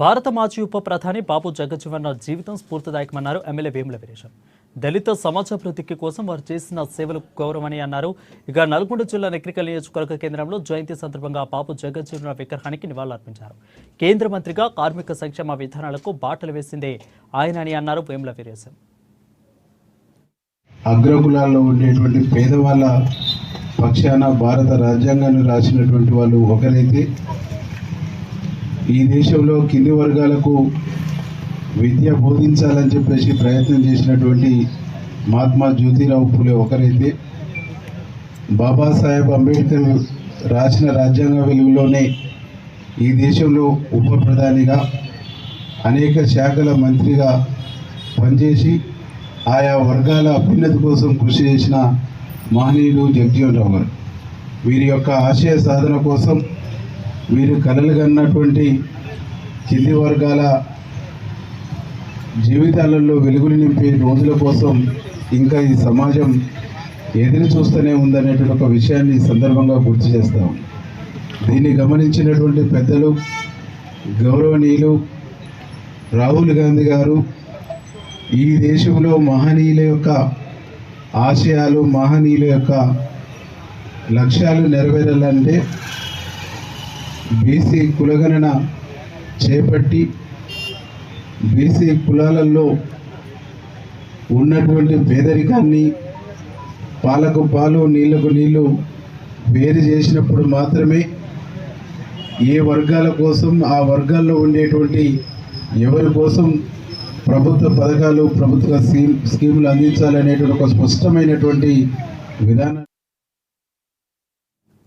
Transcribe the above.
భారత మాజీ ఉప ప్రధాని బాబు జగజ్జీవన్ రామ్ జీవితం స్ఫూర్తిదాయకమన్నారు ఎమ్మెల్యే వేముల వీరేశం. దళిత సమాజాభివృద్ధికి కోసం వారు చేసిన సేవలు గౌరవమని అన్నారు. ఇక నల్గొండ జిల్లా నెక్రికల్ నియోజకవర్గ కేంద్రంలో జయంతి సందర్భంగా బాబు జగజ్జీవన్ రామ్ విగ్రహానికి నివాళులర్పించారు. కేంద్ర మంత్రిగా కార్మిక సంక్షేమ విధానాలకు బాటలు వేసిందే ఆయన అని అన్నారు వేముల వీరేశం. అగ్రకులాల్లో ఉండేటువంటి పేదవాళ్ళ పక్షాన భారత రాజ్యాంగాన్ని రాసినటువంటి వాళ్ళు ఒకరైతే, ఈ దేశంలో కింది వర్గాలకు విద్య బోధించాలని చెప్పేసి ప్రయత్నం చేసినటువంటి మహాత్మా జ్యోతిరావు పూలే ఒకరైతే, బాబాసాహెబ్ అంబేద్కర్ రాసిన రాజ్యాంగ వెలుగులోనే ఈ దేశంలో ఉప ప్రధానిగా అనేక శాఖల మంత్రిగా పనిచేసి ఆయా వర్గాల అభ్యున్నతి కోసం కృషి చేసిన మహనీయుడు జగజ్జీవన్ రామ్ గారు. వీరి యొక్క ఆశయ సాధన కోసం, వీరు కలలు కన్నటువంటి కింది వర్గాల జీవితాలలో వెలుగులు నింపే రోజుల కోసం ఇంకా ఈ సమాజం ఎదురు చూస్తూనే ఉందనేటువంటి ఒక విషయాన్ని ఈ సందర్భంగా గుర్తు చేస్తాం. దీన్ని గమనించినటువంటి పెద్దలు గౌరవనీయులు రాహుల్ గాంధీ గారు ఈ దేశంలో మహనీయుల యొక్క ఆశయాలు, మహనీయుల యొక్క లక్ష్యాలు నెరవేరాలంటే బీసీ కులగణన చేపట్టి బీసీ కులాలలో ఉన్నటువంటి పేదరికాన్ని పాలకు పాలు నీళ్లకు నీళ్లు వేరు చేసినప్పుడు మాత్రమే ఏ వర్గాల కోసం, ఆ వర్గాల్లో ఉండేటువంటి ఎవరి కోసం ప్రభుత్వ పథకాలు, ప్రభుత్వ స్కీములు అందించాలనేటువంటి ఒక స్పష్టమైనటువంటి విధానం